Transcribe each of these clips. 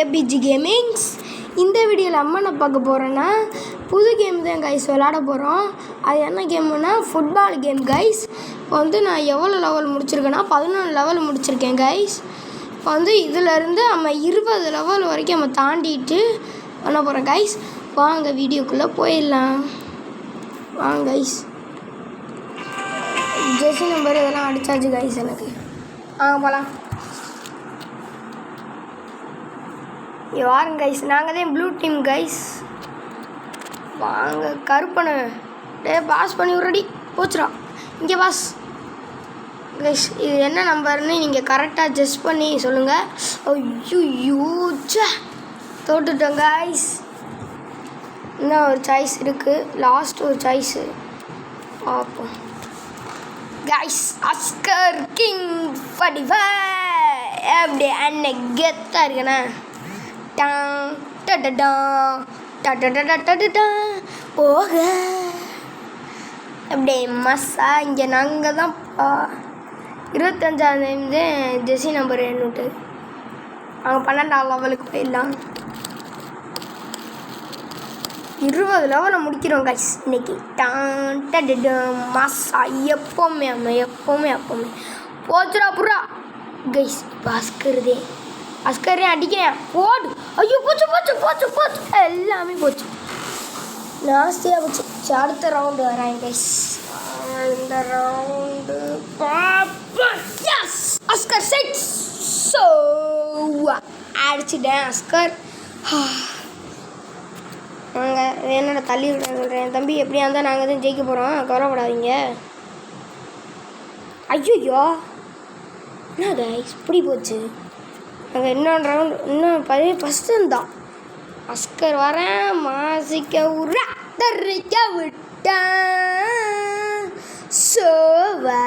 APG gamings. இந்த வீடியோவில் அம்மா நான் பார்க்க போகிறேன்னா புது கேம் தான் கைஸ் விளாட போகிறோம். அது என்ன கேமுன்னா ஃபுட்பால் கேம் கைஸ். இப்போ வந்து நான் எவ்வளோ லெவல் முடிச்சிருக்கேன்னா 14 லெவல் முடிச்சிருக்கேன் கைஸ். இப்போ வந்து இதிலேருந்து நம்ம 20 லெவல் வரைக்கும் நம்ம தாண்டிட்டு பண்ண போகிறோம் கைஸ். வாங்க வீடியோக்குள்ளே போயிடலாம். வாங்க கைஸ். ஜெர்சி நம்பர் இதெல்லாம் அடிச்சாச்சு கைஸ் எனக்கு. வாங்க போகலாம். வாருங்க கைஸ், நாங்கள் தான் ப்ளூ டீம் கைஸ். வாங்க கருப்பனை பாஸ் பண்ணி விட்றடி போச்சுடா. இங்கே பாஸ் கைஸ். இது என்ன நம்பர்னு நீங்கள் கரெக்டாக ஜெஸ்ட் பண்ணி சொல்லுங்கள். ஐயோச்சா தோட்டுட்டோம் கைஸ். இன்னும் ஒரு சாய்ஸ் இருக்குது, லாஸ்ட் ஒரு சாய்ஸு பார்ப்போம் கைஸ். அஸ்கர் கிங் 45 எப்படி அன்னைக்கு கெத்தாக இருக்குண்ணா. போக அப்படியே மஸ்ஸா. இங்கே நாங்கள் தான் 25ஆம் ஜெர்சி நம்பர் எண்ணுட்டு அங்கே 12ஆம் லெவலுக்கு போயிடலாம். 20 லெவலை முடிக்கிறோம் கைஸ் இன்னைக்கு. மஸ்ஸா எப்போவுமே எப்போவுமே போச்சுடா புறா கைஸ். இப்போ அஸ்கருதே அஸ்கரே அடிக்கிறேன் போடு. ஐயோ போச்சு போச்சு போச்சு போச்சு எல்லாமே போச்சு, நாஸ்தியாக போச்சு. அடுத்த ரவுண்டு வராங்க கைஸ். இந்த ரவுண்டு எஸ் அஸ்கர் 6 ஸோ அடிச்சிட்டேன் அஸ்கர். நாங்கள் என்னோட தள்ளி விட சொல்கிறேன் தம்பி. எப்படியா இருந்தால் நாங்கள் தான் ஜெயிக்க போகிறோம், கவலைப்படாதீங்க. ஐயோ என்ன கைஸ் இப்படி போச்சு. நாங்கள் இன்னொன்று ரவுண்டு இன்னும் ஃபஸ்ட்டு தான். அஸ்கர் வரேன் மாசிக்க உரா தரிக்க விட்டேன் சோவா.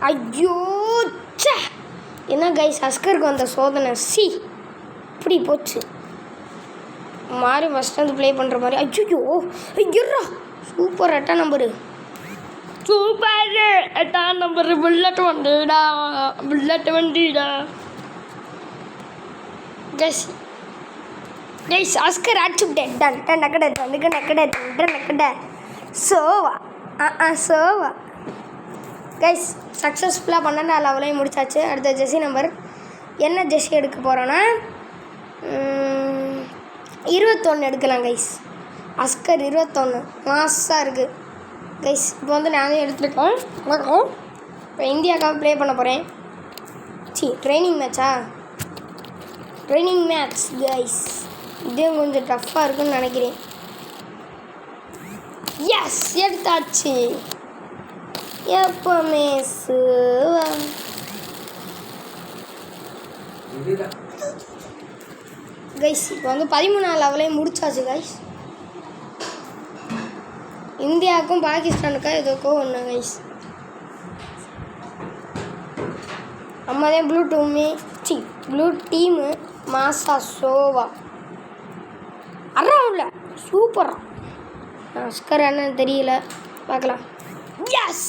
ஐயோ சே என்ன கைஸ் அஸ்கருக்கு வந்த சோதனை சி இப்படி போச்சு. மாறி ஃபஸ்ட்டு வந்து ப்ளே பண்ணுற மாதிரி. ஐயோ ஐயோரா சூப்பர் 8ஆம் நம்பரு. சூப்பர் 8ஆம் நம்பர் புல்லட் வண்டிடா புல்லட் வண்டிடா கைஸ். கைஸ் அஸ்கர் அடிச்சு விட்டேன். டன் நக்கடை தண்டுக்கு நக்கடை தண்டு நக்கடை சோவா சோவா கைஸ். சக்ஸஸ்ஃபுல்லாக 12ஆம் லெவலையும் முடிச்சாச்சு. அடுத்த ஜெர்சி நம்பர் என்ன ஜெர்சி எடுக்க போகிறோன்னா 21 எடுக்கலாம் கைஸ். அஸ்கர் 21 மாசாக இருக்குது கைஸ். இப்போ வந்து நானே எடுத்துருக்கோம். இப்போ இந்தியாவுக்காக ப்ளே பண்ண போகிறேன். ட்ரைனிங் மேட்சா ட்ரைனிங் மேட்ச் கைஸ். இதுவும் கொஞ்சம் டஃப்பாக இருக்குன்னு நினைக்கிறேன். எஸ் எடுத்தாச்சு. எப்பவுமே கைஸ். இப்போ வந்து 13ஆம் லெவலையும் முடிச்சாச்சு கைஸ். இந்தியாவுக்கும் பாகிஸ்தானுக்கும் எதுக்கோ ஒன்று கைஸ். அம்மாதே ப்ளூ டீமு மாசா சோவா அறவுல சூப்பரா. அஸ்கர் என்னன்னு தெரியல, பார்க்கலாம். எஸ்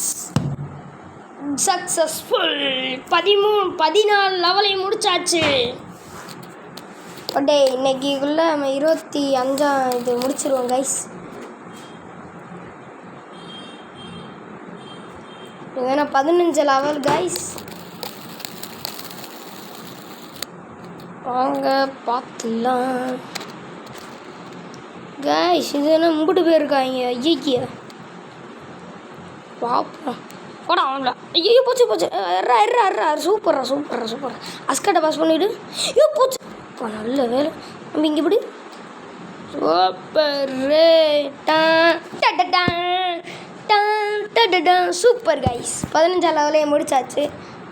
சக்ஸஸ்ஃபுல் 14 லெவலையும் முடிச்சாச்சு. ஓடே இன்னைக்குள்ளே நம்ம 25ஆம் இது முடிச்சிருவோம் கைஸ். ஏன்னா 15 லெவல் கைஸ். வாங்க பார்த்துலாம் கைஸ். இது என்ன 3 பேர் இருக்காங்க. ஐயா பார்ப்போம் போடா அவங்கள. ஐயோ போச்சு போச்சு சூப்பரா. அஸ்கர்ட்டை பாஸ் பண்ணிவிடு. ஐயோ போச்சு இப்போ நல்ல வேலை. நம்ம இங்கே இப்படி சூப்பர் கைஸ். 15ஆம் லெவலையும் முடிச்சாச்சு.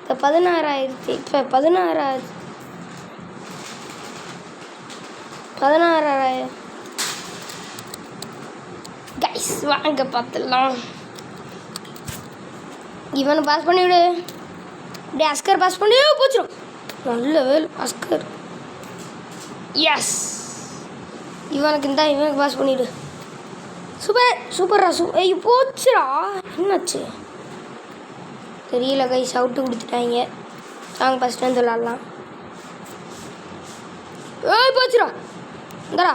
இப்போ 16,000 இப்போ 16,000 கைஸ். வாங்க பார்த்துடலாம். இவனை பாஸ் பண்ணிவிடு. அப்படியே அஸ்கர் பாஸ் பண்ணி போச்சிடும். நல்ல வேலை அஸ்கர். எஸ் இவனுக்கு இவனுக்கு பாஸ் பண்ணிவிடு. சூப்பர் சூப்பரா ஐயோ போச்சுடா. என்னாச்சு தெரியல கைஸ், அவுட்டு கொடுத்துட்டாங்க. நாங்கள் ஃபஸ்ட்டு வந்து விளாட்லாம். ஏய் போச்சுடும் இந்தடா.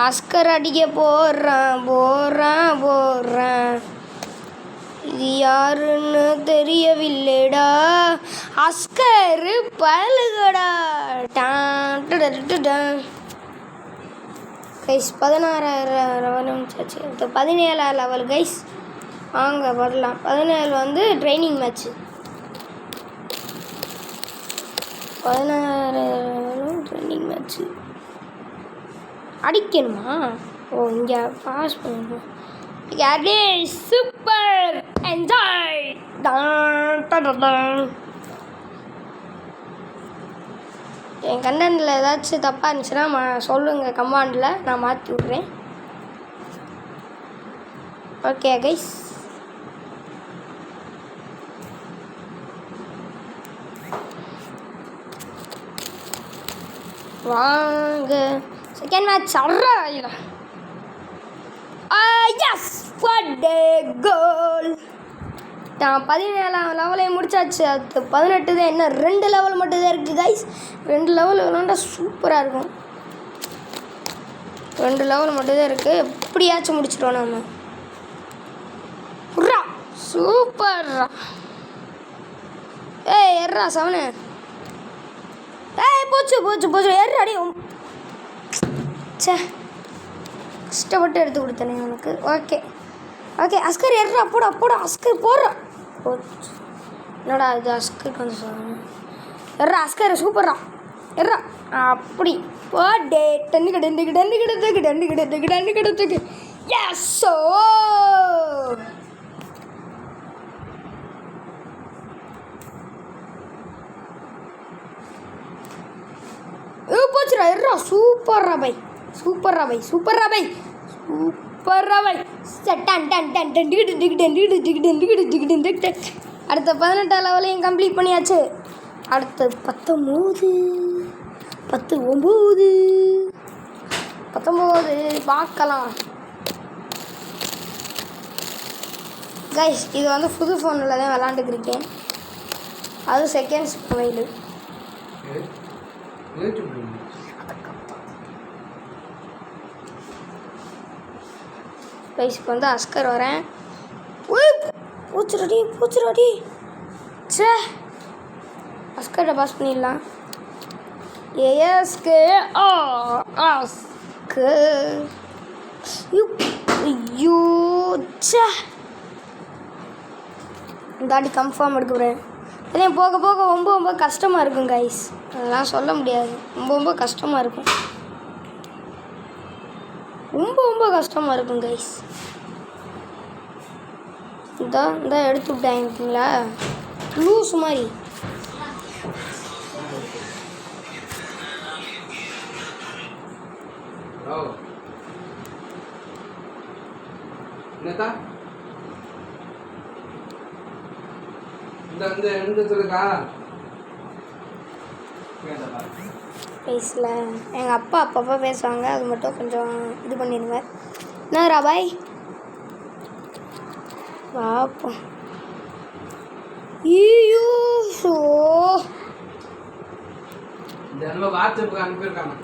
அஸ்கர் அடிக்க போடுறான். இது யாருன்னு தெரியவில்லைடா. அஸ்கர் பழுகடா. கைஸ் 16,000 லெவல் முடிச்சாச்சு. இப்போ 17 லெவல் கைஸ். வாங்க வரலாம். 17 வந்து ட்ரைனிங் மேட்ச்சு. 16 ட்ரைனிங் மேட்ச்சு அடிக்கணுமா? ஓ இங்கே பாஸ் பண்ணணும். யாரே சூப்பர் என்ஜாய். என் கண்டென்ட்டில் ஏதாச்சும் தப்பாக இருந்துச்சுன்னா சொல்லுங்கள் கமாண்டில், நான் மாற்றி விட்றேன். Okay guys. வாங்க செகண்ட் மேட்ச் அட்ரா. எஸ் வாட் ஏ கோல். நான் 17 லெவலையும் முடிச்சாச்சு. அது 18 தான். என்ன 2 லெவல் மட்டும் தான் இருக்குது கைஸ். 2 லெவல் விளாண்டா சூப்பராக இருக்கும். 2 லெவல் மட்டும் தான் இருக்குது. எப்படியாச்சும் முடிச்சிடுவோம் நம்ம. புர்ரா சூப்பர்ரா. ஏய் எர்ரா சவனு. ஏய் போச்சு ஏறாடி. சே கஷ்டப்பட்டு எடுத்து கொடுத்தனே உனக்கு. ஓகே அஸ்கர் ஏறா. போடா அஸ்கர் போடுறா. போச்சு. என்னடா இது அஸ்கருக்கு வந்து சொல்லணும். எர்ரா அஸ்கர் சூப்பர்ரா. எர்ரா அப்படி போடே. டன்னு எஸ்ஸோ. போச்சுடா. எர்ரா சூப்பர்ரா பை. அடுத்த 18 லெவலையும் கம்ப்ளீட் பண்ணியாச்சு. அடுத்த 19 பார்க்கலாம் கைஸ். இது வந்து புது ஃபோனில் தான் விளாண்டுக்கிருக்கேன். அது செகண்ட்ஸ் மொபைலு. கைஸ்க்கு வந்து அஸ்கர் வரேன். பூச்சுடாடி. சே அஸ்கர்கிட்ட பாஸ் பண்ணிடலாம். ஏஎஸ்கே ஐயோ சே. தாடி கன்ஃபார்ம் எடுக்க போகிறேன். அதே போக ரொம்ப கஷ்டமாக இருக்கும் கைஸ். அதெல்லாம் சொல்ல முடியாது. ரொம்ப கஷ்டமாக இருக்கும். ரொம்ப கஷ்டமாக இருக்கும் கைஸ். இந்த எடுத்து விட்டாங்களா லூஸ் மாதிரி. பேசல. எங்கள் அப்பா அப்பப்போ பேசுவாங்க. அது மட்டும் கொஞ்சம் இது பண்ணிடுவேன். என்னடா பாய் பாப்போம். ஐயோ ஷோ வாட்ஸ்அப்புக்கு அனுப்பியிருக்காங்க.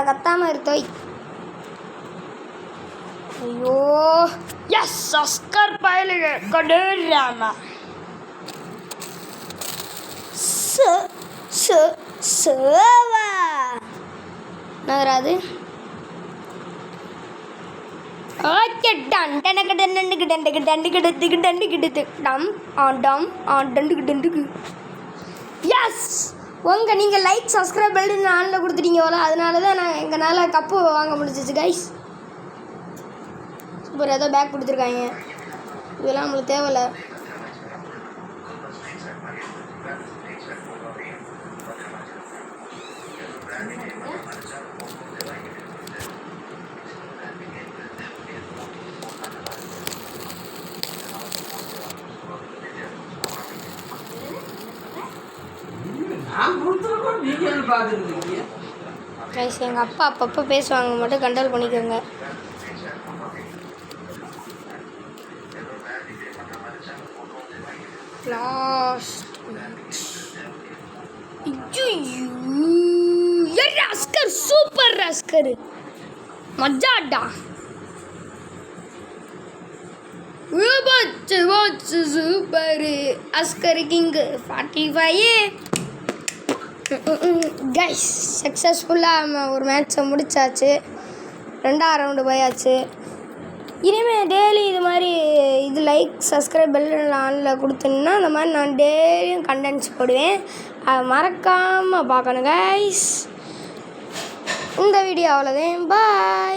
கத்தாம இருத்தோய். ஐயோ எஸ் அஸ்கர் பயலுங்க கொண்டுறாமா. சேவா நகராது. ஓகே டன் எஸ் உங்க நீங்கள் லைக் சப்ஸ்கிரைப் பண்ணி ஆனில் கொடுத்துட்டீங்க போல. அதனால தான் நான் எங்களால் கப்பு வாங்க முடிஞ்சிச்சு கைஸ். சூப்பர். ஏதோ பேக் கொடுத்துருக்காங்க. இதெல்லாம் நம்மளுக்கு தேவையில்லை. கைஸ் எங்கள் அப்பா அப்பப்போ பேசுவாங்க, மட்டும் கண்ட்ரோல் பண்ணிக்கோங்க. Last match. அஸ்கர் சூப்பர் அஸ்கர் மஜாடா. சூப்பர் அஸ்கர் கிங்கு 45. கைஸ் சக்ஸஸ்ஃபுல்லாக ஒரு மேட்ச்சை முடிச்சாச்சு. 2ஆம் ரவுண்டு போயாச்சு. இனிமேல் டெய்லி இது மாதிரி இது லைக் சப்ஸ்கிரைப் பெல் ஆனில் கொடுத்தீங்கன்னா இந்த மாதிரி நான் டெய்லியும் கண்டென்ட்ஸ் போடுவேன். அதை மறக்காமல் பார்க்கணும் கைஸ். இந்த வீடியோ அவ்வளோதான். பாய்.